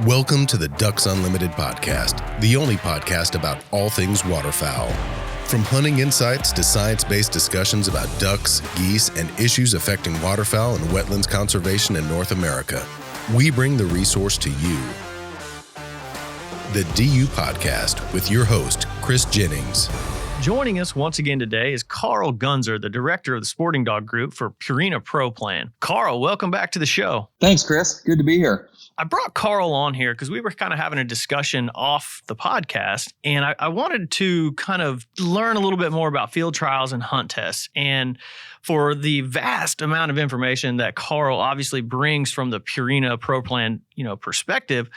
Welcome to the Ducks Unlimited podcast, the only podcast about all things waterfowl. From hunting insights to science-based discussions about ducks, geese, and issues affecting waterfowl and wetlands conservation in North America, we bring the resource to you. The DU Podcast with your host, Chris Jennings. Joining us once again today is Carl Gunzer, the director of the Sporting Dog Group for Purina Pro Plan. Carl, welcome back to the show. Thanks, Chris. Good to be here. I brought Carl on here because we were kind of having a discussion off the podcast, and I wanted to kind of learn a little bit more about field trials and hunt tests. And for the vast amount of information that Carl obviously brings from the Purina Pro Plan, perspective,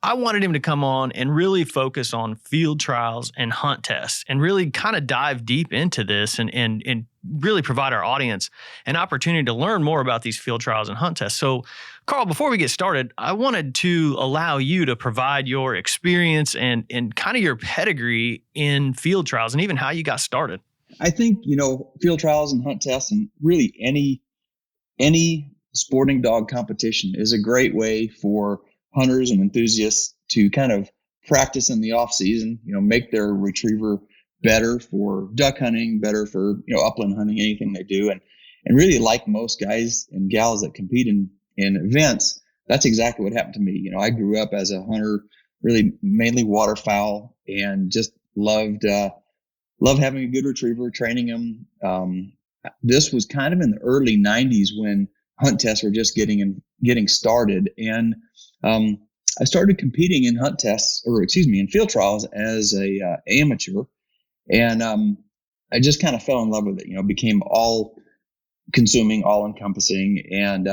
I wanted him to come on and really focus on field trials and hunt tests and really kind of dive deep into this and really provide our audience an opportunity to learn more about these field trials and hunt tests. So, Carl, before we get started, I wanted to allow you to provide your experience and kind of your pedigree in field trials and even how you got started. I think, field trials and hunt tests and really any sporting dog competition is a great way for hunters and enthusiasts to kind of practice in the off season, make their retriever better for duck hunting, better for, upland hunting, anything they do. And really, like most guys and gals that compete in events, that's exactly what happened to me. I grew up as a hunter, really mainly waterfowl, and just loved having a good retriever, training them. This was kind of in the early 90s when hunt tests were just getting started. And I started competing in in field trials as a amateur. And I just kind of fell in love with it, became all consuming, all encompassing. And,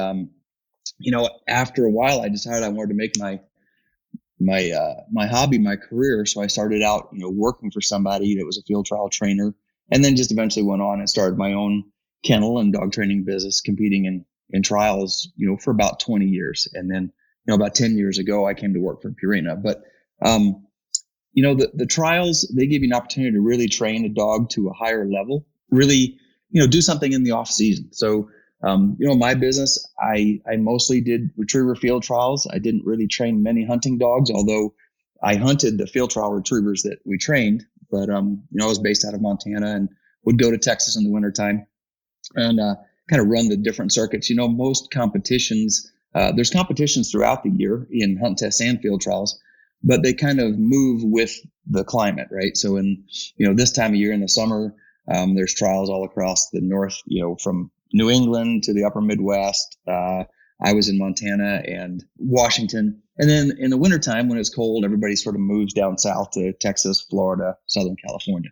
after a while, I decided I wanted to make my hobby my career. So I started out, working for somebody that was a field trial trainer, and then just eventually went on and started my own kennel and dog training business, competing in trials, for about 20 years. And then, about 10 years ago, I came to work for Purina. But, the trials, they give you an opportunity to really train a dog to a higher level, really, do something in the off season. So, my business, I mostly did retriever field trials. I didn't really train many hunting dogs, although I hunted the field trial retrievers that we trained. But, I was based out of Montana and would go to Texas in the wintertime and kind of run the different circuits. Most competitions, there's competitions throughout the year in hunt tests and field trials, but they kind of move with the climate, right? So in, this time of year in the summer, there's trials all across the north, from New England to the upper Midwest. I was in Montana and Washington. And then in the wintertime, when it's cold, everybody sort of moves down south to Texas, Florida, Southern California.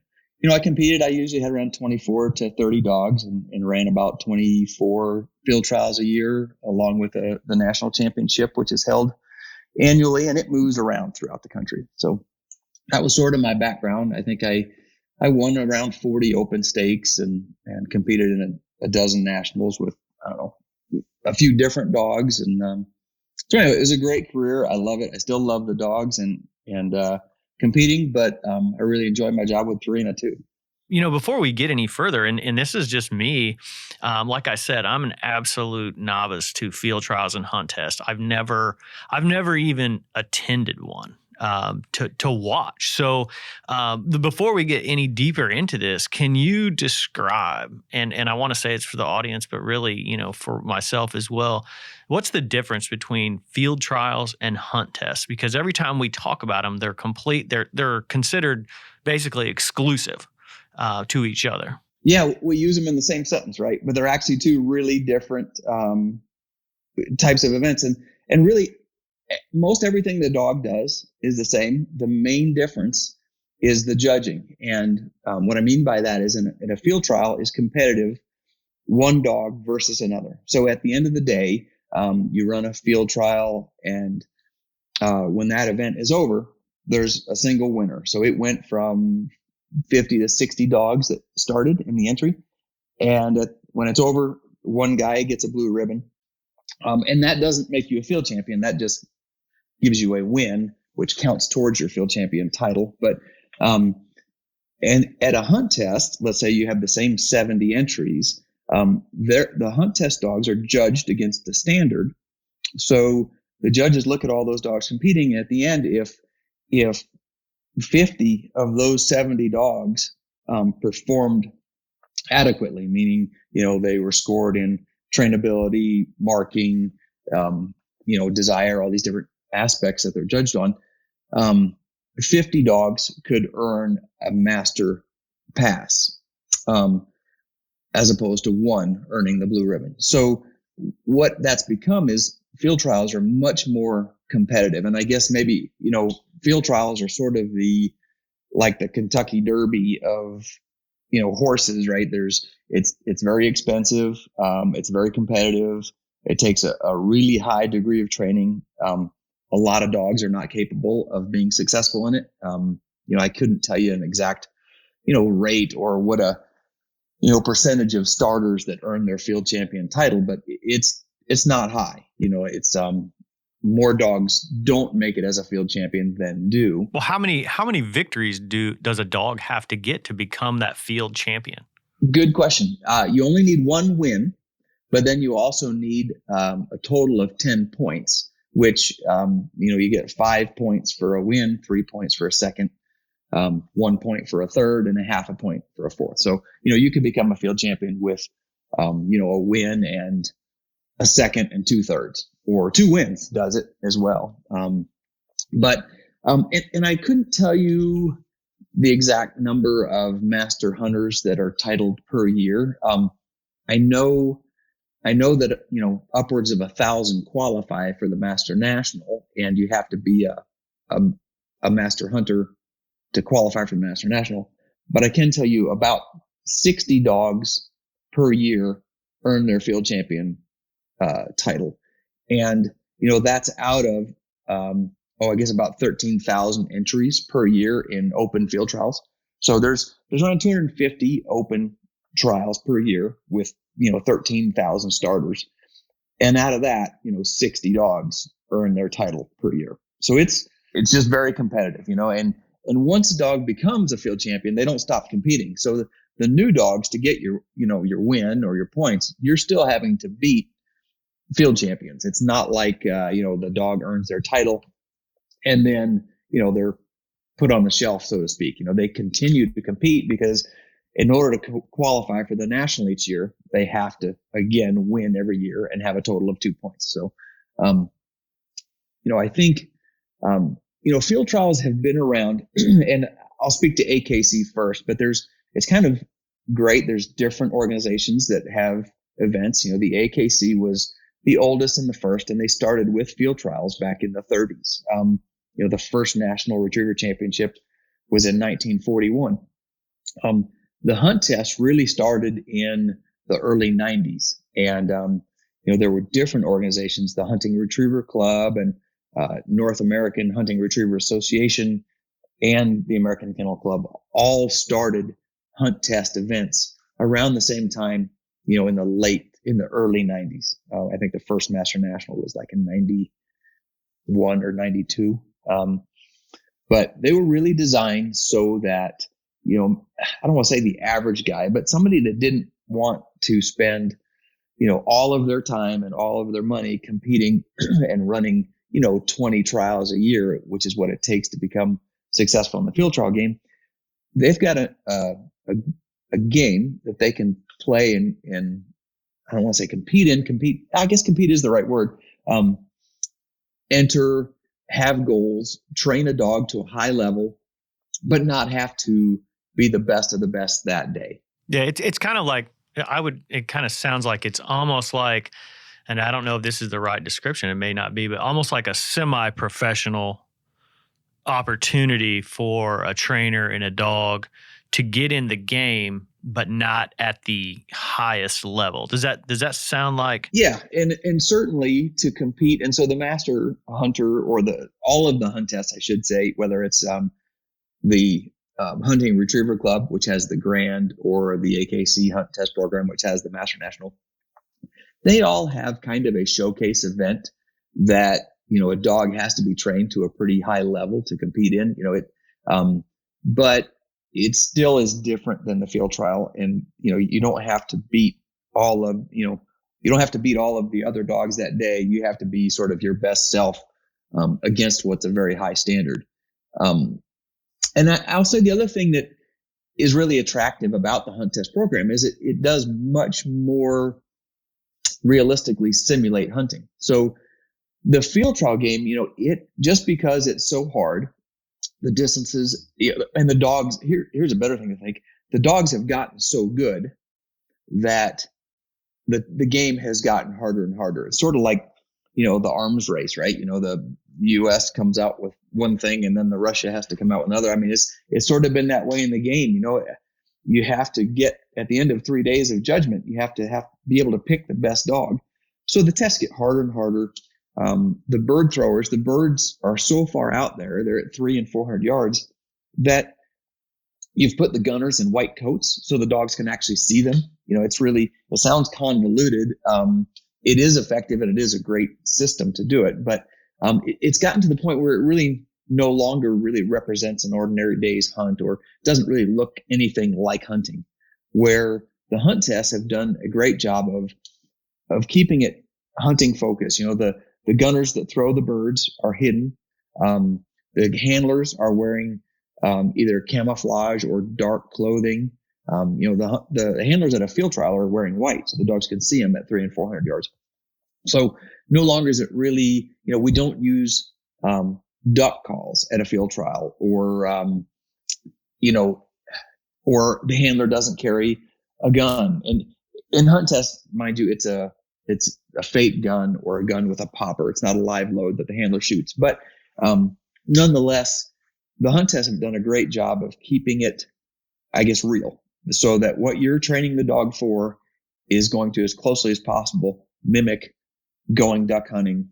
I competed. I usually had around 24 to 30 dogs and ran about 24 field trials a year, along with the national championship, which is held annually, and it moves around throughout the country. So that was sort of my background. I think I won around 40 open stakes and competed in a dozen nationals with, a few different dogs. And so anyway, it was a great career. I love it. I still love the dogs and competing, but I really enjoy my job with Purina too. Before we get any further, and this is just me, like I said, I'm an absolute novice to field trials and hunt tests. I've never even attended one to watch. So before we get any deeper into this, can you describe, and I want to say it's for the audience, but really, for myself as well, what's the difference between field trials and hunt tests? Because every time we talk about them, they're considered basically exclusive to each other. Yeah, we use them in the same sentence, right? But they're actually two really different types of events. And really, most everything the dog does is the same. The main difference is the judging. And what I mean by that is in a field trial is competitive, one dog versus another. So at the end of the day, you run a field trial, and when that event is over, there's a single winner. So it went from 50 to 60 dogs that started in the entry. And when it's over, one guy gets a blue ribbon. And that doesn't make you a field champion. That just gives you a win, which counts towards your field champion title. But, and at a hunt test, let's say you have the same 70 entries, the hunt test dogs are judged against the standard. So the judges look at all those dogs competing. At the end, if 50 of those 70 dogs performed adequately, meaning, they were scored in trainability, marking, desire, all these different aspects that they're judged on. 50 dogs could earn a master pass, as opposed to one earning the blue ribbon. So what that's become is field trials are much more competitive. And I guess maybe, field trials are sort of like the Kentucky Derby of, horses, right? It's very expensive. It's very competitive. It takes a really high degree of training. A lot of dogs are not capable of being successful in it. I couldn't tell you an exact, rate or what a, percentage of starters that earn their field champion title, but it's not high. It's more dogs don't make it as a field champion than do. Well, how many victories does a dog have to get to become that field champion? Good question. You only need one win, but then you also need a total of 10 points, which, you get 5 points for a win, 3 points for a second, 1 point for a third, and a half a point for a fourth. So, you could become a field champion with, a win and a second and 2/3, or 2 wins does it as well. And I couldn't tell you the exact number of master hunters that are titled per year. I know that, upwards of 1,000 qualify for the Master National, and you have to be a master hunter to qualify for the Master National. But I can tell you about 60 dogs per year earn their field champion title. And, that's out of, I guess about 13,000 entries per year in open field trials. So there's around 250 open trials per year with, 13,000 starters. And out of that, 60 dogs earn their title per year. So it's just very competitive, and once a dog becomes a field champion, they don't stop competing. So the new dogs, to get your win or your points, you're still having to beat field champions. It's not like, the dog earns their title and then, they're put on the shelf, so to speak. They continue to compete because in order to qualify for the national each year, they have to, again, win every year and have a total of 2 points. So, I think, field trials have been around, and I'll speak to AKC first, but it's kind of great. There's different organizations that have events. The AKC was the oldest and the first, and they started with field trials back in the 30s. The first National Retriever Championship was in 1941. The hunt test really started in the early 90s, and there were different organizations, the Hunting Retriever Club and North American Hunting Retriever Association and the American Kennel Club all started hunt test events around the same time, in the early 90s. I think the first Master National was like in 91 or 92. But they were really designed so that, I don't want to say the average guy, but somebody that didn't want to spend, all of their time and all of their money competing and running, 20 trials a year, which is what it takes to become successful in the field trial game. They've got a game that they can play and I don't want to say compete. I guess compete is the right word. Enter, have goals, train a dog to a high level, but not have to be the best of the best that day. Yeah, it's kind of like, it kind of sounds like it's almost like, and I don't know if this is the right description, it may not be, but almost like a semi-professional opportunity for a trainer and a dog to get in the game, but not at the highest level. Does that sound like? Yeah, and certainly to compete. And so the master hunter, or all of the hunt tests, I should say, whether it's the Hunting Retriever Club, which has the Grand, or the AKC Hunt Test Program, which has the Master National, they all have kind of a showcase event that, a dog has to be trained to a pretty high level to compete in, but it still is different than the field trial. And, you don't have to beat all of, you don't have to beat all of the other dogs that day. You have to be sort of your best self against what's a very high standard. And I'll say the other thing that is really attractive about the hunt test program is it does much more realistically simulate hunting. So the field trial game, it just because it's so hard, the distances and the dogs, here's a better thing to think. The dogs have gotten so good that the game has gotten harder and harder. It's sort of like, the arms race, right? The US comes out with one thing and then the Russia has to come out with another. I mean, it's sort of been that way in the game. You have to get at the end of 3 days of judgment, you have to be able to pick the best dog. So the tests get harder and harder. The bird throwers, the birds are so far out there, they're at 300 and 400 yards, that you've put the gunners in white coats so the dogs can actually see them. It sounds convoluted. It is effective and it is a great system to do it, but it's gotten to the point where it really no longer really represents an ordinary day's hunt, or doesn't really look anything like hunting, where the hunt tests have done a great job of keeping it hunting focused. The gunners that throw the birds are hidden. The handlers are wearing either camouflage or dark clothing. The handlers at a field trial are wearing white, so the dogs can see them at 300 and 400 yards. So no longer is it really, we don't use duck calls at a field trial, or or the handler doesn't carry a gun. And in hunt tests, mind you, it's a fake gun or a gun with a popper. It's not a live load that the handler shoots. But nonetheless, the hunt tests have done a great job of keeping it, I guess, real, so that what you're training the dog for is going to, as closely as possible, mimic going duck hunting,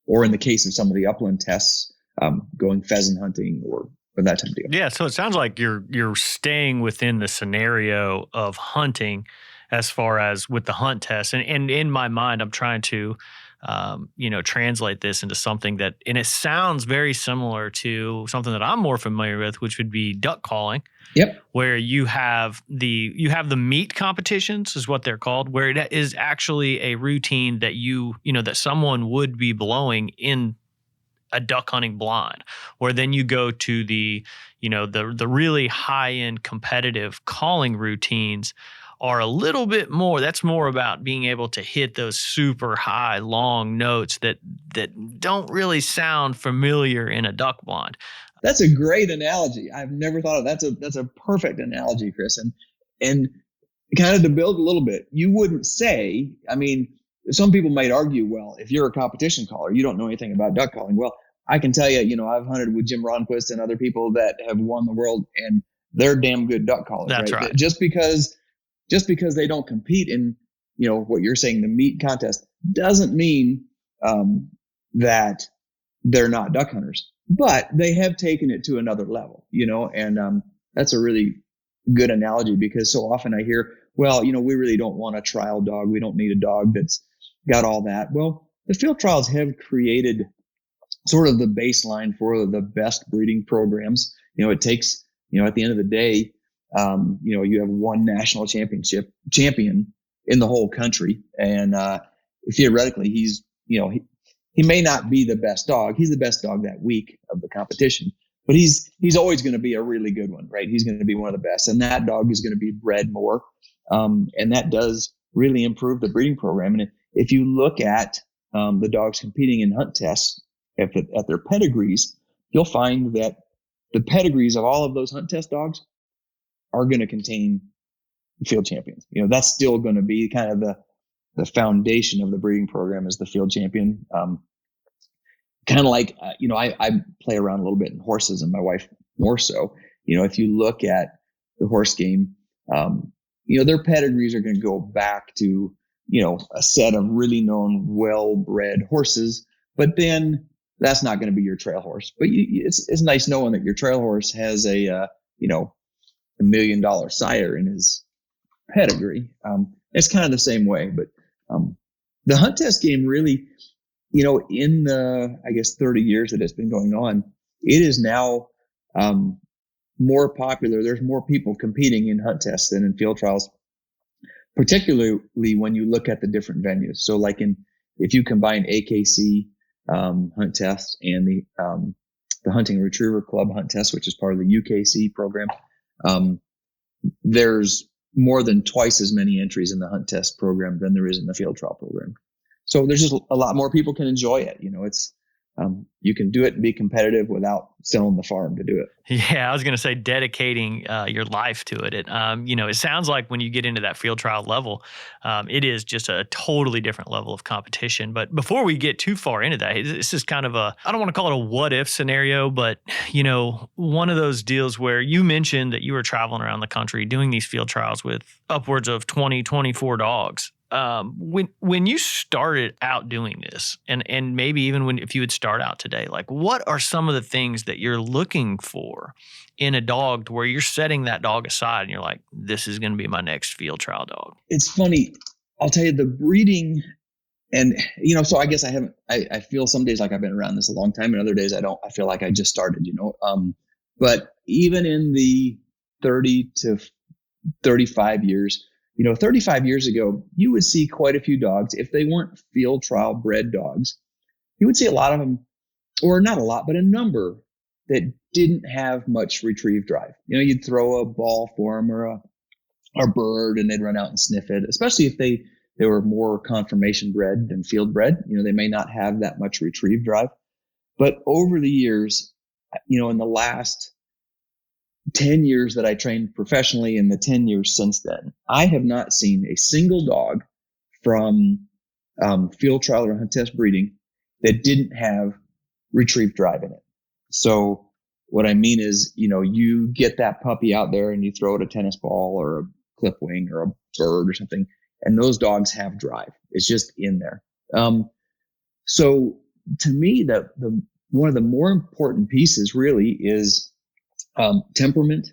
or in the case of some of the upland tests, going pheasant hunting or that type of deal. Yeah, so it sounds like you're staying within the scenario of hunting as far as with the hunt test. And in my mind, I'm trying to translate this into something that, and it sounds very similar to something that I'm more familiar with, which would be duck calling. Yep. Where you have the meet competitions is what they're called, where it is actually a routine that that someone would be blowing in a duck hunting blind, where then you go to the really high end competitive calling routines are a little bit more. That's more about being able to hit those super high, long notes that don't really sound familiar in a duck blind. That's a great analogy. I've never thought of that. That's a perfect analogy, Chris. And kind of to build a little bit, you wouldn't say, I mean, some people might argue, well, if you're a competition caller, you don't know anything about duck calling. Well, I can tell you, I've hunted with Jim Ronquist and other people that have won the world, and they're damn good duck callers. That's right. Just because they don't compete in, what you're saying, the meat contest, doesn't mean that they're not duck hunters. But they have taken it to another level, and that's a really good analogy, because so often I hear, well, we really don't want a trial dog. We don't need a dog that's got all that. Well, the field trials have created sort of the baseline for the best breeding programs. It takes, at the end of the day, you have one national champion in the whole country. And theoretically, he's, he may not be the best dog. He's the best dog that week of the competition, but he's always going to be a really good one, right? He's going to be one of the best. And that dog is going to be bred more. And that does really improve the breeding program. And if you look at the dogs competing in hunt tests at their pedigrees, you'll find that the pedigrees of all of those hunt test dogs are going to contain field champions. That's still going to be kind of the foundation of the breeding program, is the field champion. Kind of like, I play around a little bit in horses, and my wife more so. If you look at the horse game, their pedigrees are going to go back to, a set of really known, well-bred horses, but then that's not going to be your trail horse. But it's nice knowing that your trail horse has a $1 million sire in his pedigree. It's kind of the same way, but the hunt test game really, in the, I guess, 30 years that it's been going on, it is now more popular. There's more people competing in hunt tests than in field trials. particularly when you look at the different venues. So like if you combine AKC hunt tests and the Hunting Retriever Club hunt test, which is part of the UKC program, there's more than twice as many entries in the hunt test program than there is in the field trial program. So there's just a lot more people can enjoy it. It's you can do it and be competitive without selling the farm to do it. Yeah, I was going to say dedicating your life to it. It sounds like when you get into that field trial level, it is just a totally different level of competition. But before we get too far into that, this is kind of I don't want to call it a what if scenario, but, one of those deals where you mentioned that you were traveling around the country doing these field trials with upwards of 20, 24 dogs. When you started out doing this, and maybe even if you would start out today, like what are some of the things that you're looking for in a dog to where you're setting that dog aside and you're like, this is going to be my next field trial dog? It's funny. I'll tell you the breeding, and so I guess I feel some days like I've been around this a long time, and other days I don't. I feel like I just started. But even in the 30 to 35 years. 35 years ago, you would see quite a few dogs. If they weren't field trial bred dogs, you would see a lot of them, or not a lot, but a number that didn't have much retrieve drive. You'd throw a ball for them or a bird and they'd run out and sniff it, especially if they were more conformation bred than field bred. They may not have that much retrieve drive. But over the years, in the last 10 years that I trained professionally and the 10 years since then, I have not seen a single dog from field trial or hunt test breeding that didn't have retrieve drive in it. So what I mean is, you get that puppy out there and you throw it a tennis ball or a clip wing or a bird or something, and those dogs have drive. It's just in there. So to me, the one of the more important pieces really is temperament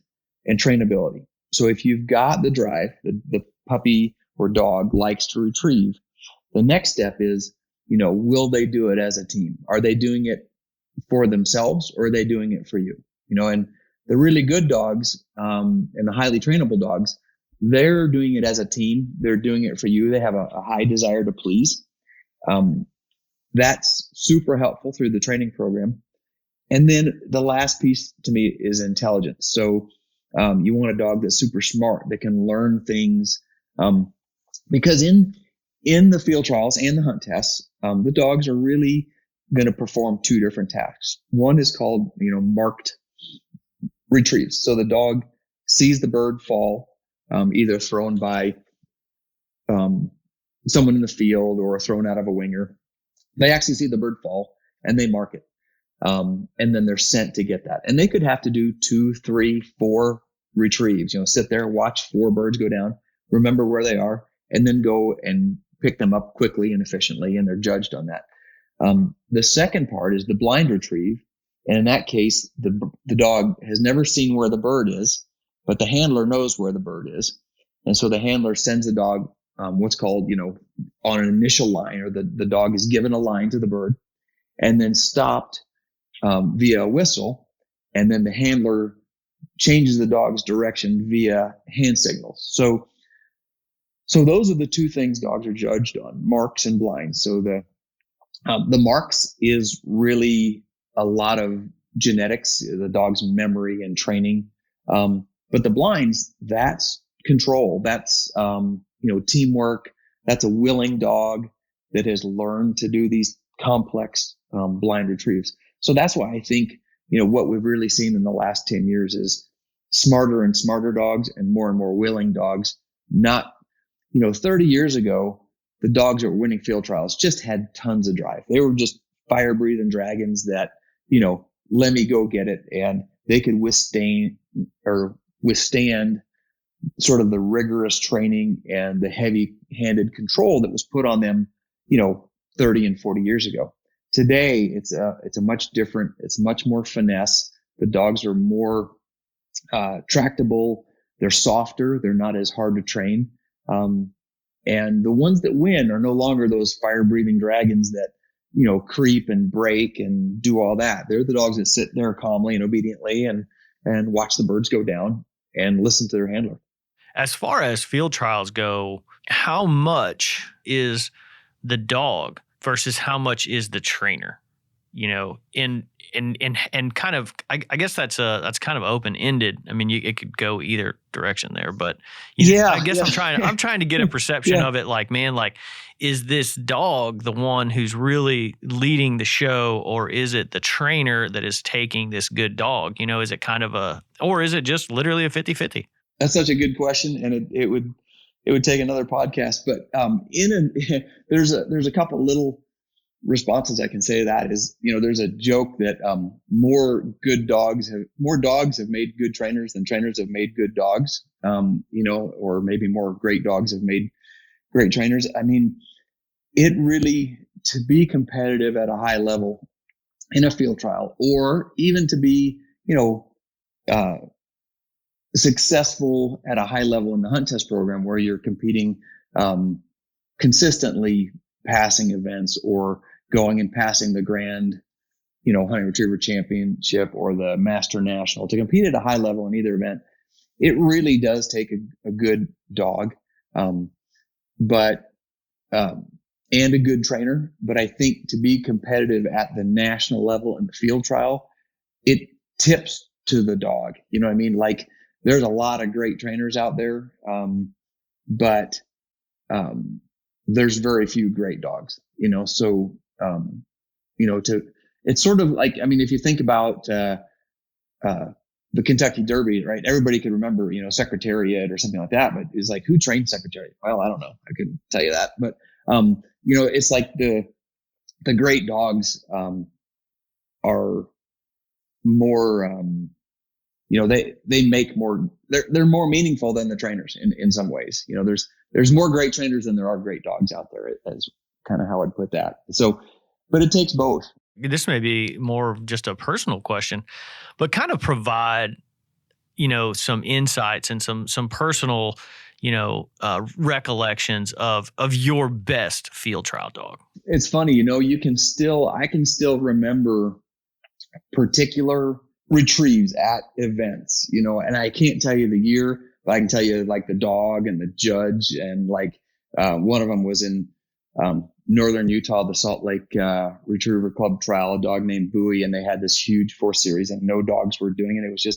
and trainability. So if you've got the drive, the puppy or dog likes to retrieve, the next step is, will they do it as a team? Are they doing it for themselves or are they doing it for you? And the really good dogs and the highly trainable dogs, they're doing it as a team. They're doing it for you. They have a high desire to please. That's super helpful through the training program. And then the last piece to me is intelligence. So you want a dog that's super smart, that can learn things. Because in the field trials and the hunt tests, the dogs are really going to perform two different tasks. One is called, marked retrieves. So the dog sees the bird fall, either thrown by someone in the field or thrown out of a winger. They actually see the bird fall and they mark it. And then they're sent to get that. And they could have to do 2, 3, 4 retrieves, sit there, watch 4 birds go down, remember where they are, and then go and pick them up quickly and efficiently. And they're judged on that. The second part is the blind retrieve. And in that case, the dog has never seen where the bird is, but the handler knows where the bird is. And so the handler sends the dog, what's called, on an initial line, or the dog is given a line to the bird and then stopped via a whistle, and then the handler changes the dog's direction via hand signals. So those are the two things dogs are judged on: marks and blinds. So the marks is really a lot of genetics, the dog's memory and training. But the blinds, that's control. That's teamwork. That's a willing dog that has learned to do these complex blind retrieves. So that's why I think, what we've really seen in the last 10 years is smarter and smarter dogs and more willing dogs. Not, 30 years ago, the dogs that were winning field trials just had tons of drive. They were just fire breathing dragons that, let me go get it. And they could withstand sort of the rigorous training and the heavy handed control that was put on them, 30 and 40 years ago. Today, it's a much different, it's much more finesse. The dogs are more tractable. They're softer. They're not as hard to train. And the ones that win are no longer those fire breathing dragons that, creep and break and do all that. They're the dogs that sit there calmly and obediently and watch the birds go down and listen to their handler. As far as field trials go, how much is the dog versus how much is the trainer? You know, and kind of, I guess that's kind of open ended. I mean, it could go either direction there, but I guess I'm trying to get a perception of it. Like, man, like, is this dog the one who's really leading the show, or is it the trainer that is taking this good dog? You know, is it kind of or is it just literally a 50-50? That's such a good question, and it would take another podcast. But there's a couple little responses I can say to that is, there's a joke that more dogs have made good trainers than trainers have made good dogs. Or maybe more great dogs have made great trainers. I mean, it really, to be competitive at a high level in a field trial, or even to be, successful at a high level in the hunt test program, where you're competing consistently, passing events, or going and passing the grand, hunting retriever championship or the master national, to compete at a high level in either event, it really does take a good dog, but and a good trainer. But I think to be competitive at the national level in the field trial, it tips to the dog. You know what I mean? Like, there's a lot of great trainers out there, but there's very few great dogs. So it's sort of like, I mean, if you think about the Kentucky Derby, right? Everybody could remember, Secretariat or something like that, but it's like, who trained Secretariat? Well, I don't know. I couldn't tell you that, but it's like the great dogs are more, they make more, they're more meaningful than the trainers in some ways. There's more great trainers than there are great dogs out there, as kind of how I'd put that. So, but it takes both. This may be more of just a personal question, but kind of provide, some insights and some personal, recollections of your best field trial dog. It's funny, I can still remember particular retrieves at events, and I can't tell you the year, but I can tell you like the dog and the judge, and like one of them was in northern Utah, the Salt Lake Retriever Club trial, a dog named Bowie, and they had this huge 4 series and no dogs were doing it.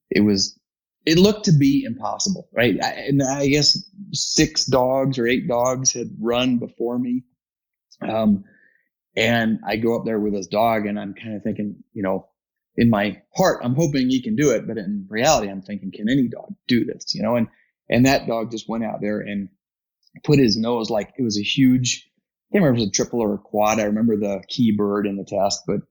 It looked to be impossible, right? And I guess 6 dogs or 8 dogs had run before me. And I go up there with this dog, and I'm kind of thinking, in my heart, I'm hoping he can do it. But in reality, I'm thinking, can any dog do this? And that dog just went out there and put his nose, like it was a huge, I can't remember if it was a triple or a quad. I remember the key bird in the test, but,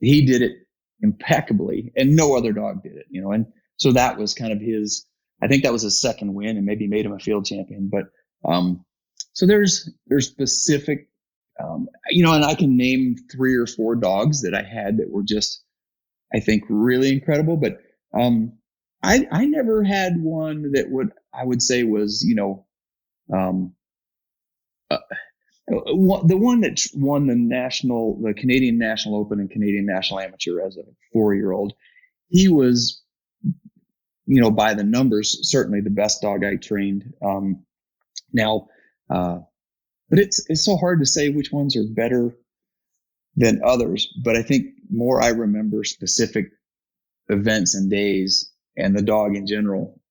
he did it impeccably, and no other dog did it, and so that was kind of I think that was his second win, and maybe made him a field champion. But, so there's specific, and I can name 3 or 4 dogs that I had that were just, I think, really incredible. But I never had one that I would say was, the one that won the Canadian National Open and Canadian National Amateur as a 4-year-old. He was, by the numbers, certainly the best dog I trained. But it's so hard to say which ones are better than others. But I think more I remember specific events and days and the dog in general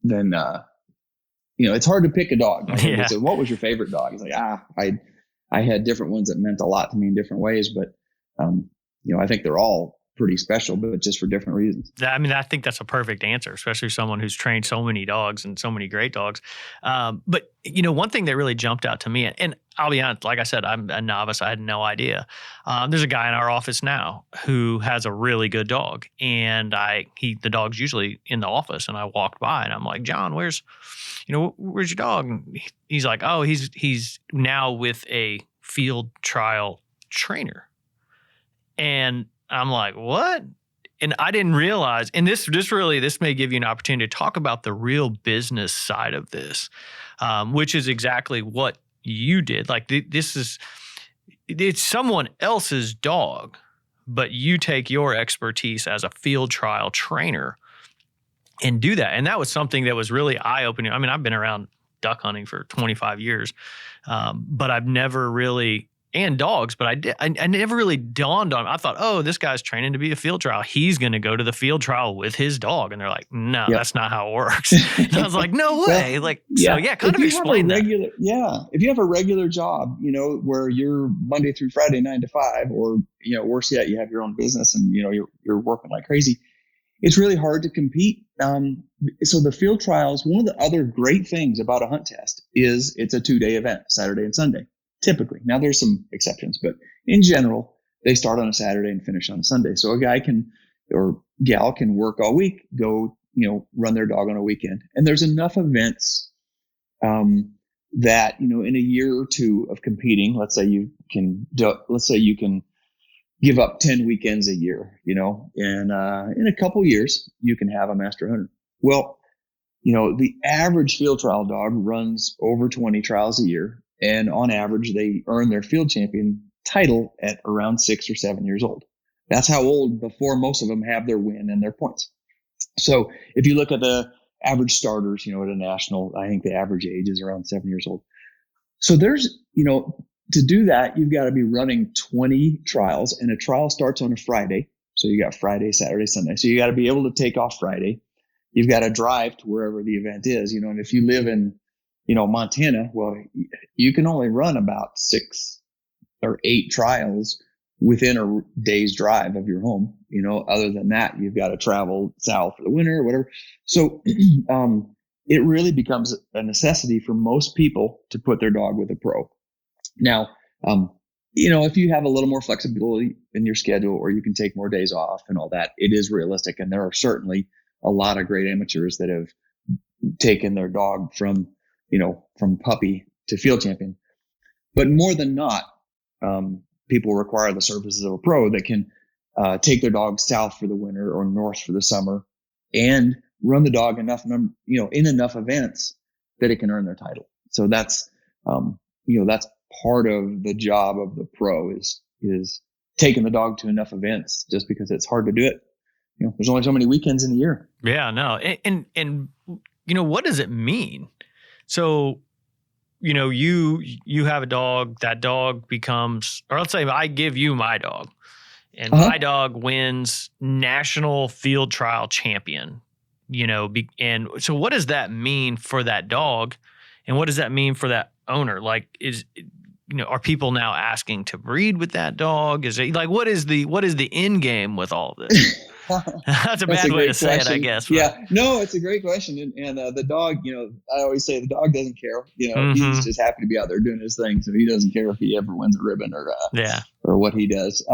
than it's hard to pick a dog. Yeah. So what was your favorite dog? It's like, I had different ones that meant a lot to me in different ways, but I think they're all pretty special, but just for different reasons. I mean, I think that's a perfect answer, especially someone who's trained so many dogs and so many great dogs. But, one thing that really jumped out to me, and I'll be honest, like I said, I'm a novice. I had no idea. There's a guy in our office now who has a really good dog, and the dog's usually in the office, and I walked by and I'm like, John, where's your dog? And he's like, oh, he's now with a field trial trainer. And I'm like, what? And I didn't realize, and this may give you an opportunity to talk about the real business side of this, which is exactly what you did. Like it's someone else's dog, but you take your expertise as a field trial trainer and do that. And that was something that was really eye-opening. I mean, I've been around duck hunting for 25 years, but I've never really, and dogs, but I never really dawned on, I thought, oh, this guy's training to be a field trial. He's going to go to the field trial with his dog. And they're like, no, that's not how it works. And I was like, no way. Kind of explain that. If you have a regular job, where you're Monday through Friday, 9 to 5, or, worse yet, you have your own business and, you're working like crazy. It's really hard to compete. So the field trials, one of the other great things about a hunt test is it's a 2-day event, Saturday and Sunday, typically. Now there's some exceptions, but in general, they start on a Saturday and finish on a Sunday. So a guy or gal can work all week, go, run their dog on a weekend. And there's enough events that, in a year or two of competing, let's say you can give up 10 weekends a year, and in a couple years, you can have a master hunter. Well, the average field trial dog runs over 20 trials a year. And on average, they earn their field champion title at around 6 or 7 years old. That's how old before most of them have their win and their points. So if you look at the average starters, at a national, I think the average age is around 7 years old. So there's, to do that, you've got to be running 20 trials, and a trial starts on a Friday. So you got Friday, Saturday, Sunday. So you got to be able to take off Friday. You've got to drive to wherever the event is, and if you live in, Montana, well, you can only run about 6 or 8 trials within a day's drive of your home. Other than that, you've got to travel south for the winter or whatever. So it really becomes a necessity for most people to put their dog with a pro. Now, if you have a little more flexibility in your schedule, or you can take more days off and all that, it is realistic. And there are certainly a lot of great amateurs that have taken their dog from puppy to field champion. But more than not, people require the services of a pro that can take their dog south for the winter or north for the summer and run the dog in enough events that it can earn their title. So that's part of the job of the pro is taking the dog to enough events, just because it's hard to do it. There's only so many weekends in a year. Yeah, no. And what does it mean? So, you have a dog, that dog becomes, or let's say I give you my dog, and my dog wins national field trial champion, and so what does that mean for that dog? And what does that mean for that owner? Like, are people now asking to breed with that dog? Is it like, what is the end game with all of this? That's a bad way to say it, I guess. Yeah, no, it's a great question. And the dog, I always say the dog doesn't care. He's just happy to be out there doing his thing. So he doesn't care if he ever wins a ribbon or what he does.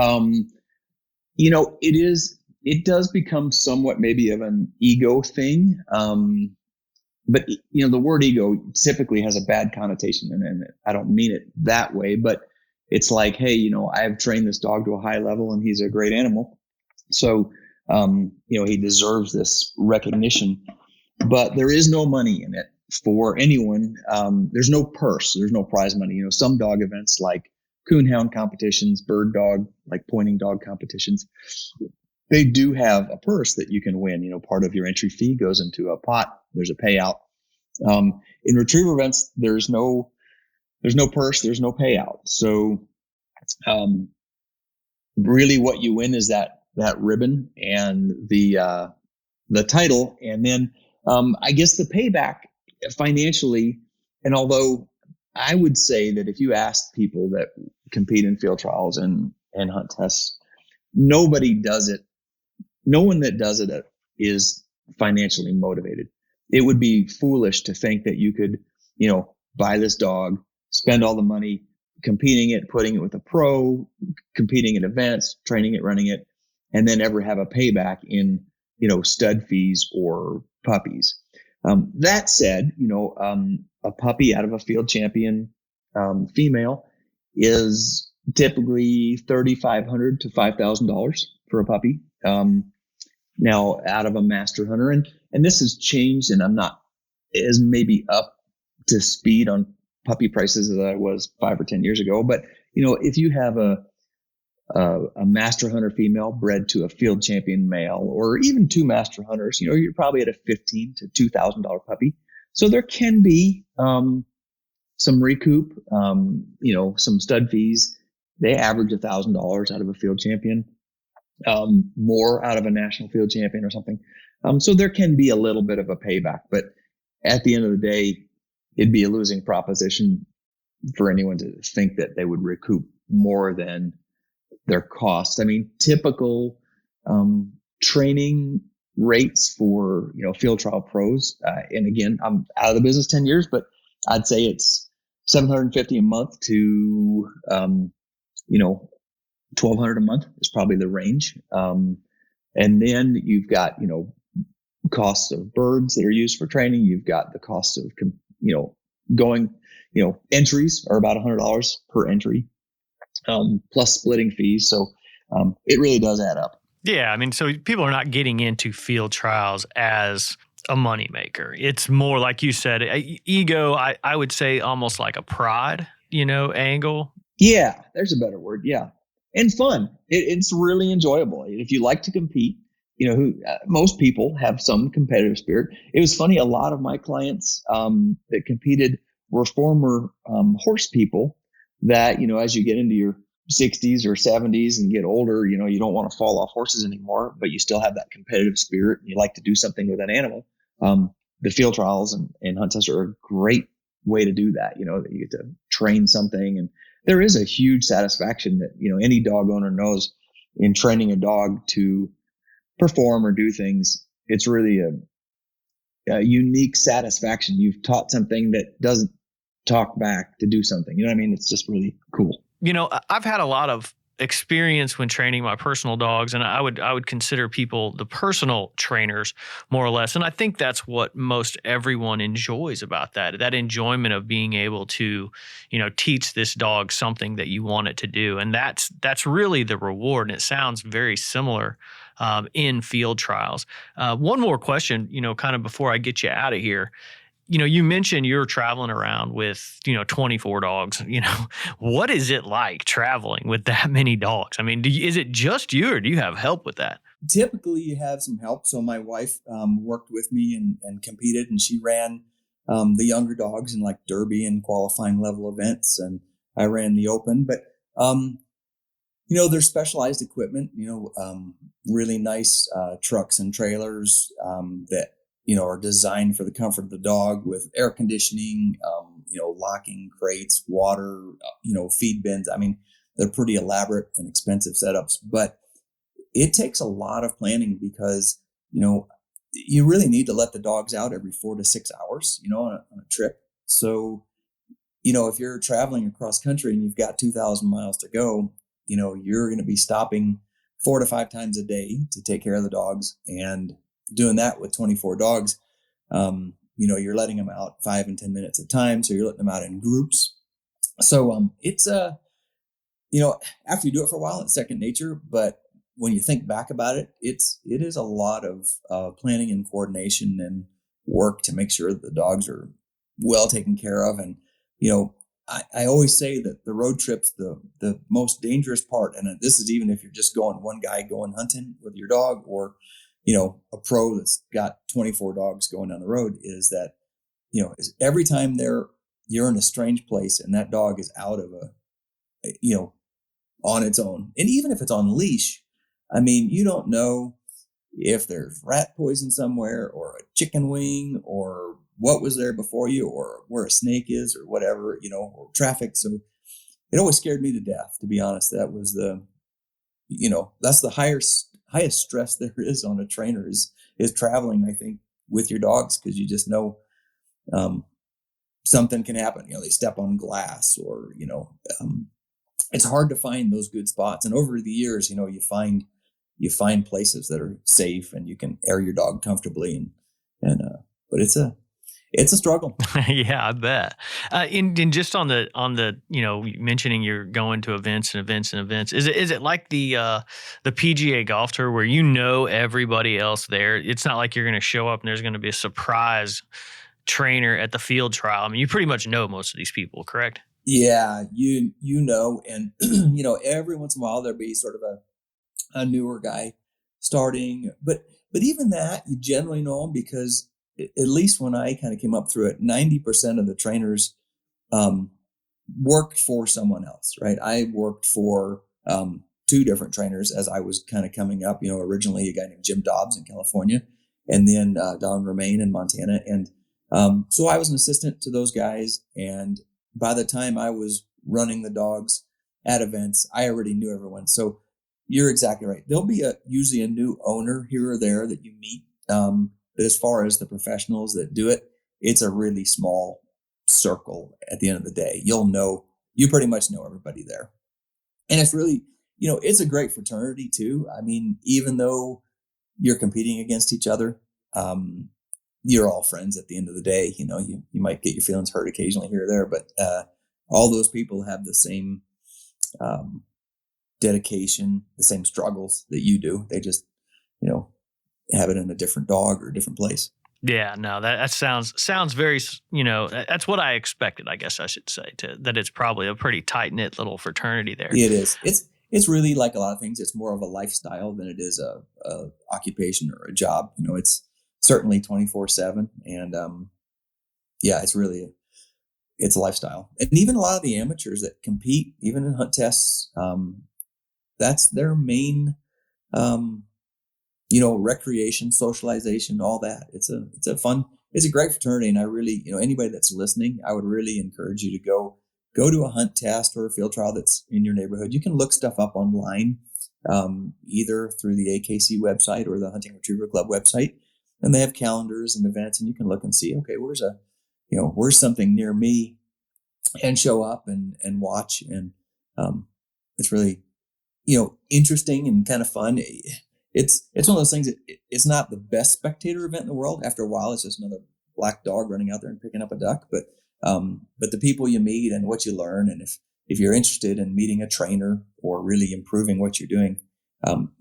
It does become somewhat maybe of an ego thing. But the word ego typically has a bad connotation, and I don't mean it that way, but it's like, hey, I've trained this dog to a high level and he's a great animal. So, he deserves this recognition, but there is no money in it for anyone. There's no purse. There's no prize money. Some dog events like coonhound competitions, bird dog, like pointing dog competitions, they do have a purse that you can win. Part of your entry fee goes into a pot. There's a payout. In retriever events, there's no purse. There's no payout. So, really what you win is that ribbon and the title. And then, I guess the payback financially. And although I would say that if you ask people that compete in field trials and hunt tests, nobody does it. No one that does it is financially motivated. It would be foolish to think that you could, buy this dog, spend all the money competing it, putting it with a pro, competing at events, training it, running it, and then ever have a payback in, stud fees or puppies. That said, a puppy out of a field champion female is typically $3,500 to $5,000 for a puppy. Now out of a master hunter, and this has changed, and I'm not as maybe up to speed on puppy prices as I was 5 or 10 years ago. But if you have a a master hunter female bred to a field champion male, or even two master hunters, you're probably at a $15,000 to $2,000 puppy. So there can be some recoup, some stud fees. They average $1,000 out of a field champion, more out of a national field champion or something. So there can be a little bit of a payback, but at the end of the day, it'd be a losing proposition for anyone to think that they would recoup more than their cost. I mean, typical training rates for field trial pros, and again, I'm out of the business 10 years, but I'd say it's $750 a month to $1,200 a month is probably the range. And then you've got costs of birds that are used for training. You've got the cost of going, entries are about $100 per entry, plus splitting fees. So it really does add up. Yeah, I mean, so people are not getting into field trials as a moneymaker. It's more like you said, ego. I would say almost like a pride, angle. Yeah, there's a better word. Yeah, and fun. It's really enjoyable. If you like to compete, most people have some competitive spirit. It was funny. A lot of my clients that competed were former horse people that, as you get into your 60s or 70s and get older, you don't want to fall off horses anymore, but you still have that competitive spirit and you like to do something with an animal. The field trials and hunt tests are a great way to do that. That you get to train something, and there is a huge satisfaction that, any dog owner knows in training a dog to perform or do things. It's really a unique satisfaction. You've taught something that doesn't talk back to do something. You know what I mean? It's just really cool. I've had a lot of experience when training my personal dogs, and I would consider people the personal trainers more or less. And I think that's what most everyone enjoys about that enjoyment of being able to, teach this dog something that you want it to do. And that's really the reward. And it sounds very similar in field trials. One more question, kind of before I get you out of here. You mentioned you're traveling around with, 24 dogs. What is it like traveling with that many dogs? I mean, is it just you, or do you have help with that? Typically, you have some help. So my wife worked with me and competed, and she ran the younger dogs in like derby and qualifying level events, and I ran the open. But there's specialized equipment. Really nice trucks and trailers that are designed for the comfort of the dog, with air conditioning, locking crates, water, feed bins. I mean, they're pretty elaborate and expensive setups, but it takes a lot of planning because, you really need to let the dogs out every 4 to 6 hours, on a trip. So, if you're traveling across country and you've got 2,000 miles to go, you're going to be stopping 4 to 5 times a day to take care of the dogs, and doing that with 24 dogs, you're letting them out 5 and 10 minutes at a time. So you're letting them out in groups. So it's after you do it for a while, it's second nature. But when you think back about it, it is a lot of planning and coordination and work to make sure that the dogs are well taken care of. And, I always say that the road trip's the most dangerous part. And this is even if you're just one guy going hunting with your dog, or a pro that's got 24 dogs going down the road, is that, every time you're in a strange place and that dog is out of on its own. And even if it's on leash, I mean, you don't know if there's rat poison somewhere, or a chicken wing, or what was there before you, or where a snake is, or whatever, or traffic. So it always scared me to death, to be honest. That was that's the highest stress there is on a trainer is traveling, I think, with your dogs, because you just know something can happen. They step on glass, or it's hard to find those good spots. And over the years, you find places that are safe and you can air your dog comfortably, but it's a struggle. Yeah, I bet. And just on the mentioning you're going to events and events and events, is it like the PGA Golf Tour where everybody else there? It's not like you're going to show up and there's going to be a surprise trainer at the field trial. I mean, you pretty much know most of these people, correct? Yeah, and every once in a while there'll be sort of a newer guy starting, but even that you generally know them because at least when I kind of came up through it, 90% of the trainers worked for someone else, right? I worked for two different trainers as I was kind of coming up. Originally a guy named Jim Dobbs in California, and then Don Romaine in Montana, and so I was an assistant to those guys, and by the time I was running the dogs at events, I already knew everyone. So you're exactly right. There'll be usually a new owner here or there that you meet. But as far as the professionals that do it, it's a really small circle at the end of the day. You pretty much know everybody there. And it's really, it's a great fraternity too. I mean, even though you're competing against each other, you're all friends at the end of the day. You might get your feelings hurt occasionally here or there, but all those people have the same dedication, the same struggles that you do. They just, have it in a different dog or a different place. Yeah, no, that sounds very, that's what I expected, I guess I should say, that it's probably a pretty tight-knit little fraternity there. It is. It's really like a lot of things. It's more of a lifestyle than it is a occupation or a job. It's certainly 24/7. And it's really, it's a lifestyle. And even a lot of the amateurs that compete, even in hunt tests, that's their main, recreation, socialization, all that. It's a great fraternity. And I really, anybody that's listening, I would really encourage you to go to a hunt test or a field trial that's in your neighborhood. You can look stuff up online, either through the AKC website or the Hunting Retriever Club website. And they have calendars and events, and you can look and see, okay, where's something near me, and show up and watch. And it's really, interesting and kind of fun. It's one of those things that it's not the best spectator event in the world. After a while, it's just another black dog running out there and picking up a duck. But the people you meet and what you learn, and if you're interested in meeting a trainer or really improving what you're doing,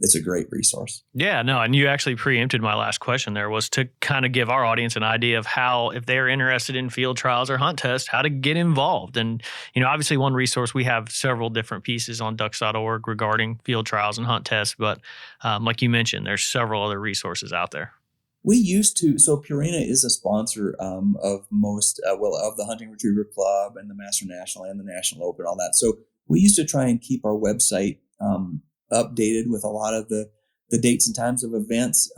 it's a great resource. Yeah, no, and you actually preempted my last question there, was to kind of give our audience an idea of how, if they're interested in field trials or hunt tests, how to get involved. And, obviously one resource, we have several different pieces on ducks.org regarding field trials and hunt tests. But like you mentioned, there's several other resources out there. We used to, so Purina is a sponsor of most, of the Hunting Retriever Club and the Master National and the National Open, all that. So we used to try and keep our website updated with a lot of the dates and times of events.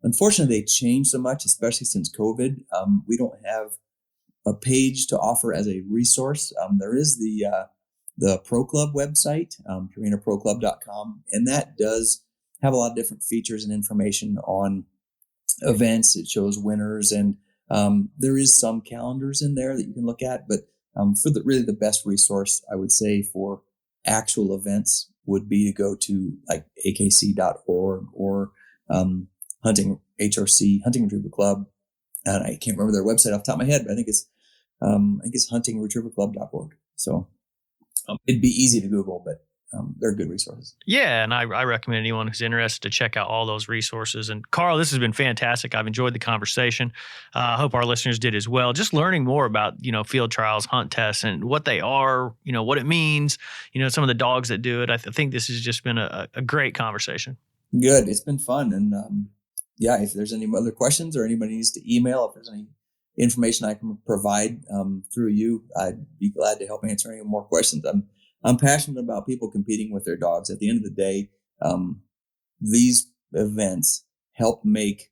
Unfortunately, they changed so much, especially since COVID. We don't have a page to offer as a resource. There is the Pro Club website, PurinaProClub.com, and that does have a lot of different features and information on events. It shows winners, and there is some calendars in there that you can look at. But for really the best resource, I would say, for actual events would be to go to like akc.org or Hunting Retriever Club. And I can't remember their website off the top of my head, but I think it's huntingretrieverclub.org. So it'd be easy to Google, but they're good resources. Yeah, and I recommend anyone who's interested to check out all those resources. And Carl, this has been fantastic. I've enjoyed the conversation. I hope our listeners did as well. Just learning more about, field trials, hunt tests, and what they are, what it means, some of the dogs that do it. I think this has just been a great conversation. Good. It's been fun. And if there's any other questions or anybody needs to email, if there's any information I can provide through you, I'd be glad to help answer any more questions. I'm passionate about people competing with their dogs. At the end of the day, these events help make,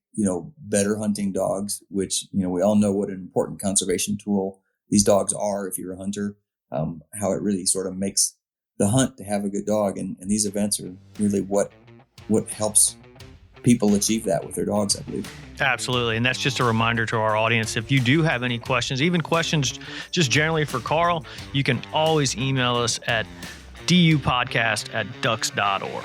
better hunting dogs, which, we all know what an important conservation tool these dogs are if you're a hunter, how it really sort of makes the hunt to have a good dog. And these events are really what helps people achieve that with their dogs, I believe. Absolutely. And that's just a reminder to our audience. If you do have any questions, even questions just generally for Carl, you can always email us at dupodcast@ducks.org.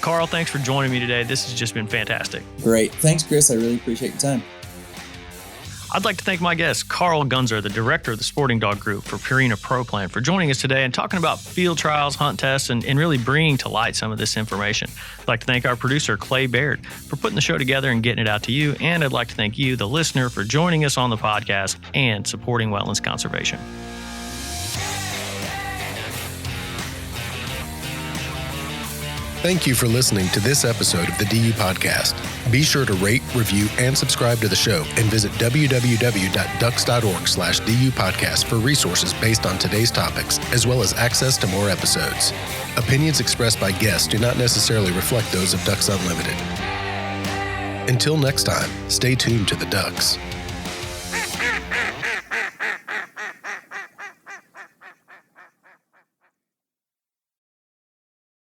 Carl, thanks for joining me today. This has just been fantastic. Great. Thanks, Chris. I really appreciate your time. I'd like to thank my guest, Carl Gunzer, the director of the Sporting Dog Group for Purina Pro Plan, for joining us today and talking about field trials, hunt tests, and really bringing to light some of this information. I'd like to thank our producer, Clay Baird, for putting the show together and getting it out to you. And I'd like to thank you, the listener, for joining us on the podcast and supporting wetlands conservation. Thank you for listening to this episode of the DU Podcast. Be sure to rate, review, and subscribe to the show and visit www.ducks.org/DU Podcast for resources based on today's topics, as well as access to more episodes. Opinions expressed by guests do not necessarily reflect those of Ducks Unlimited. Until next time, stay tuned to the Ducks.